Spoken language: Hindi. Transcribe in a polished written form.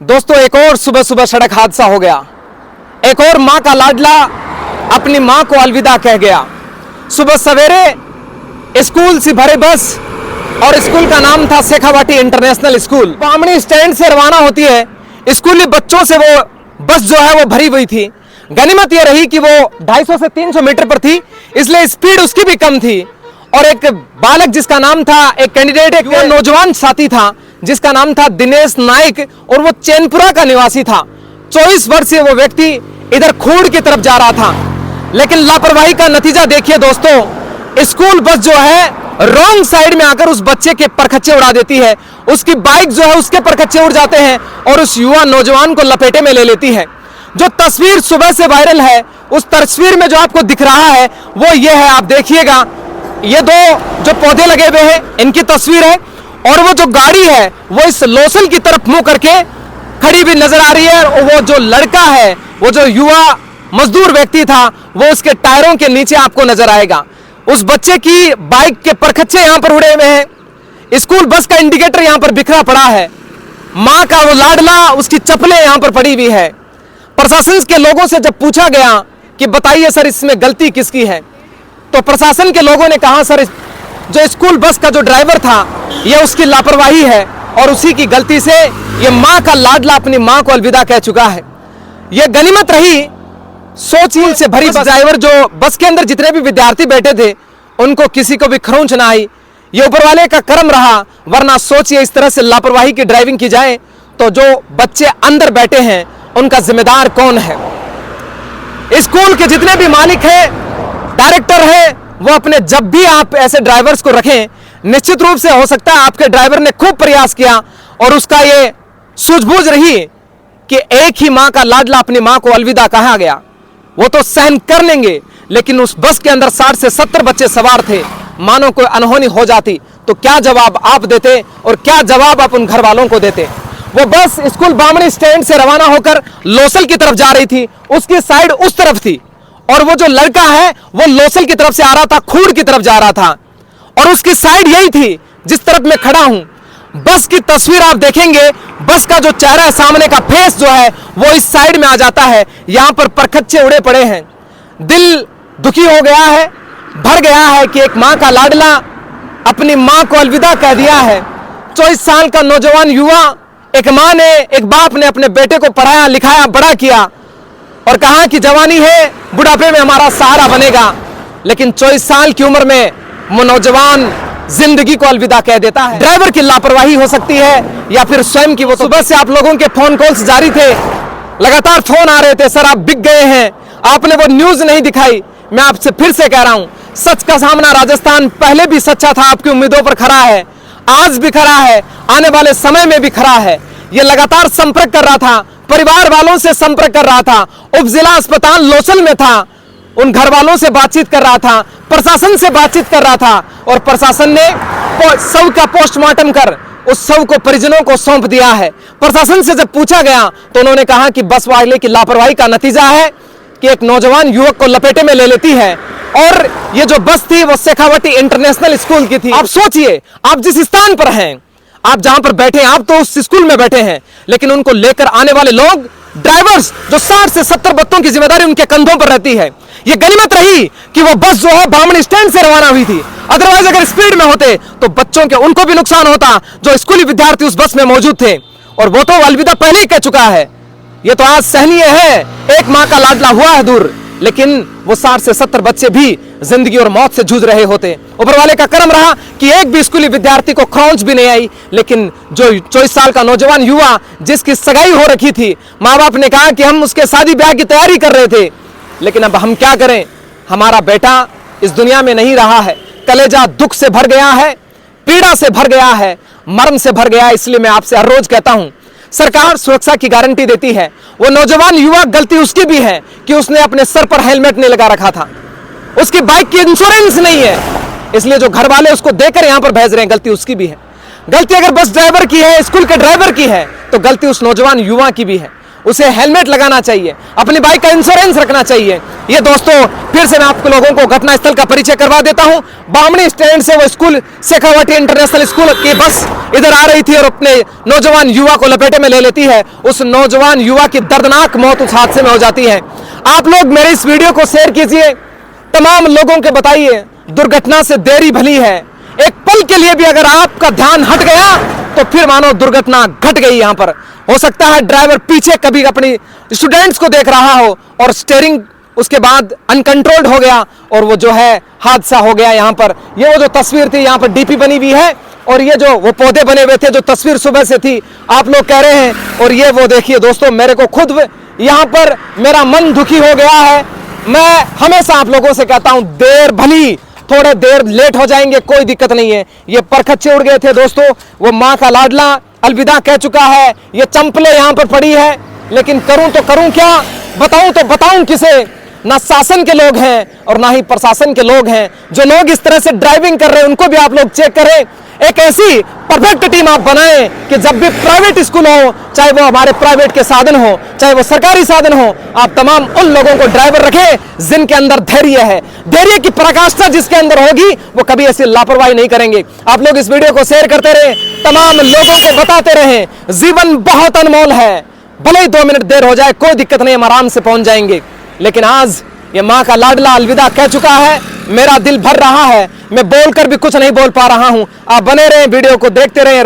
दोस्तों, एक और सुबह सुबह सड़क हादसा हो गया। एक और मां का लाडला अपनी मां को अलविदा कह गया। सुबह सवेरे स्कूल से भरे बस, और स्कूल का नाम था Shekhawati international school. Bamani stand से रवाना होती है। स्कूली बच्चों से वो बस जो है वो भरी हुई थी। गनीमत यह रही कि वो 250 से 300 मीटर पर थी, इसलिए स्पीड उसकी भी कम थी। और एक बालक जिसका नाम था, एक कैंडिडेट, एक नौजवान साथी था जिसका नाम था दिनेश नाइक, और वो चैनपुरा का निवासी था। 24 वर्षीय वो व्यक्ति इधर खूड़ की तरफ जा रहा था, लेकिन लापरवाही का नतीजा देखिए दोस्तों। स्कूल बस जो है रॉन्ग साइड में आकर उस बच्चे के परखच्चे उड़ा देती है। उसकी बाइक जो है उसके परखच्चे उड़ जाते हैं और उस युवा नौजवान को लपेटे में ले लेती है। जो तस्वीर सुबह से वायरल है, उस तस्वीर में जो आपको दिख रहा है वो ये है, आप देखिएगा। ये दो जो पौधे लगे हुए हैं इनकी तस्वीर है, और वो जो गाड़ी है वो इस लोसल की तरफ मुंह करके खड़ी भी नजर आ रही है। और वो जो लड़का है, वो जो युवा मजदूर व्यक्ति था, वो उसके टायरों के नीचे आपको नजर आएगा। उस बच्चे की बाइक के परखच्चे यहां पर उड़े हुए हैं। स्कूल बस का इंडिकेटर यहां पर बिखरा पड़ा है। मां का वो लाडला, उसकी चप्पलें यहां पर पड़ी हुई है। प्रशासन के लोगों से जब पूछा गया कि बताइए सर इसमें गलती किसकी है, तो प्रशासन के लोगों ने कहा सर जो स्कूल बस का जो ड्राइवर था ये उसकी लापरवाही है, और उसी की गलती से ये मां का लाडला अपनी मां को अलविदा कह चुका है। ये गनीमत रही सोचहीन से भरी बस ड्राइवर, जो बस के अंदर जितने भी विद्यार्थी बैठे थे उनको किसी को भी खरोंच ना आई। ये ऊपर वाले का करम रहा, वरना सोचिए इस तरह से लापरवाही की ड्राइविंग की जाए तो जो बच्चे अंदर बैठे हैं उनका जिम्मेदार कौन है। स्कूल के जितने भी मालिक हैं, डायरेक्टर हैं, वो अपने जब भी आप ऐसे ड्राइवर्स को रखें, निश्चित रूप से हो सकता है आपके ड्राइवर ने खूब प्रयास किया और उसका ये सूझबूझ रही कि एक ही मां का लाडला अपनी मां को अलविदा कहा गया, वो तो सहन कर लेंगे। लेकिन उस बस के अंदर 60 से 70 बच्चे सवार थे। मानो कोई अनहोनी हो जाती तो क्या जवाब आप देते, और क्या जवाब आप उन घर वालों को देते। वो बस स्कूल बामणी स्टैंड से रवाना होकर लोसल की तरफ जा रही थी, उसकी साइड उस तरफ थी, और वो जो लड़का है वो लोसल की तरफ से आ रहा था, खूड़ की तरफ जा रहा था, और उसकी साइड यही थी जिस तरफ मैं खड़ा हूं। बस की तस्वीर आप देखेंगे, बस का जो चेहरा है, सामने का फेस जो है वो इस साइड में आ जाता है। यहां पर परखच्चे उड़े पड़े हैं। दिल दुखी हो गया है, भर गया है कि एक मां का लाडला अपनी मां को अलविदा कह दिया है। 24 साल का नौजवान युवा, एक मां ने, एक बाप ने अपने बेटे को पढ़ाया लिखाया, बड़ा किया और कहा कि जवानी है, बुढ़ापे में हमारा सहारा बनेगा। लेकिन 24 साल की उम्र में वो नौजवान जिंदगी को अलविदा कह देता है। ड्राइवर की लापरवाही हो सकती है या फिर स्वयं की। वो सुबह से आप लोगों के फोन कॉल्स जारी थे, लगातार फोन आ रहे थे, सर आप बिक गए हैं, आपने वो न्यूज नहीं दिखाई। मैं आपसे फिर से कह रहा हूं, सच का सामना राजस्थान पहले भी सच्चा था, आपकी उम्मीदों पर खरा है, आज भी खरा है, आने वाले समय में भी खरा है। ये लगातार संपर्क कर रहा था, परिवार वालों से संपर्क कर रहा था, उप जिला अस्पताल लोसल में था, उन घर वालों से बातचीत कर रहा था, प्रशासन से बातचीत कर रहा था, और प्रशासन ने शव का पोस्टमार्टम कर उस शव को परिजनों को सौंप दिया है। प्रशासन से जब पूछा गया तो उन्होंने कहा कि बस वाले की लापरवाही का नतीजा है कि एक नौजवान युवक को लपेटे में ले लेती है। और ये जो बस थी वो शेखावाटी इंटरनेशनल स्कूल की थी। आप सोचिए, आप जिस स्थान पर हैं, आप जहां पर बैठे हैं, आप तो उस स्कूल में बैठे हैं, लेकिन उनको लेकर आने वाले लोग, ड्राइवर्स, जो 60 से 70 बच्चों की जिम्मेदारी उनके कंधों पर रहती है। ये गनीमत रही कि वो बस जो है बामणी स्टैंड से रवाना हुई थी। अदरवाइज अगर स्पीड में होते तो बच्चों के, उनको भी नुकसान होता जो स्कूली विद्यार्थी उस बस में मौजूद थे, और वो तो अलविदा पहले ही कह चुका है। ये तो आज सहनीय है, एक मां का लाडला हुआ है दूर, लेकिन वो 60 से 70 बच्चे भी जिंदगी और मौत से जूझ रहे होते। ऊपर वाले का करम रहा कि एक भी स्कूली विद्यार्थी को खरोंच भी नहीं आई। लेकिन जो 24 साल का नौजवान युवा, जिसकी सगाई हो रखी थी, माँ बाप ने कहा कि हम उसके शादी ब्याह की तैयारी कर रहे थे, लेकिन अब हम क्या करें, हमारा बेटा इस दुनिया में नहीं रहा है। कलेजा दुख से भर गया है, पीड़ा से भर गया है, मर्म से भर गया है। इसलिए मैं आपसे हर रोज कहता हूं, सरकार सुरक्षा की गारंटी देती है, वो नौजवान युवा, गलती उसकी भी है कि उसने अपने सर पर हेलमेट नहीं लगा रखा था, उसकी बाइक की इंश्योरेंस नहीं है, इसलिए जो घर वाले उसको देकर यहां पर भेज रहे हैं, गलती उसकी भी है। गलती अगर बस ड्राइवर की है, स्कूल के ड्राइवर की है, तो गलती उस नौजवान युवा की भी है। उसे हेलमेट लगाना चाहिए, अपनी बाइक का इंश्योरेंस रखना चाहिए। ये दोस्तों फिर से मैं आपको लोगों को घटनास्थल का परिचय करवा देता हूं। बामणी स्टैंड से वो स्कूल शेखावाटी इंटरनेशनल स्कूल की बस इधर आ रही थी और अपने नौजवान युवा को लपेटे में ले लेती है। उस नौजवान युवा की दर्दनाक मौत उस हादसे में हो जाती है। आप लोग मेरे इस वीडियो को शेयर कीजिए, तमाम लोगों के बताइए। दुर्घटना से देरी भली है, एक पल के लिए भी अगर आपका ध्यान हट गया तो फिर मानो दुर्घटना घट गई। यहां पर हो सकता है ड्राइवर पीछे कभी अपनी स्टूडेंट्स को देख रहा हो और स्टीयरिंग उसके बाद अनकंट्रोल्ड हो गया और वो जो है हादसा हो गया। यहां पर ये वो जो तस्वीर थी, यहां पर डीपी बनी हुई है और ये जो वो पौधे बने हुए थे, जो तस्वीर सुबह से थी, आप लोग कह रहे हैं। और ये वो देखिए दोस्तों, मेरे को खुद यहां पर मेरा मन दुखी हो गया है। मैं हमेशा आप लोगों से कहता हूं, देर भली, थोड़े देर लेट हो जाएंगे कोई दिक्कत नहीं है। ये परखच्चे उड़ गए थे दोस्तों, वो माँ का लाडला अलविदा कह चुका है। ये चंपलें यहां पर पड़ी है, लेकिन करूं तो करूं क्या, बताऊं तो बताऊं किसे। ना शासन के लोग हैं और ना ही प्रशासन के लोग हैं। जो लोग इस तरह से ड्राइविंग कर रहे हैं उनको भी आप लोग चेक करें। एक ऐसी परफेक्ट टीम आप बनाएं कि जब भी प्राइवेट स्कूल हो, चाहे वो हमारे प्राइवेट के साधन हो, चाहे वो सरकारी साधन हो, आप तमाम उन लोगों को ड्राइवर रखें जिनके अंदर धैर्य है। धैर्य की पराकाष्ठा जिसके अंदर होगी वो कभी ऐसी लापरवाही नहीं करेंगे। आप लोग इस वीडियो को शेयर करते रहें, तमाम लोगों को बताते रहें। जीवन बहुत अनमोल है, भले ही 2 मिनट देर हो जाए कोई दिक्कत नहीं, हम आराम से पहुंच जाएंगे। लेकिन आज ये माँ का लाडला अलविदा कह चुका है, मेरा दिल भर रहा है, मैं बोलकर भी कुछ नहीं बोल पा रहा हूं। आप बने रहें, वीडियो को देखते रहें।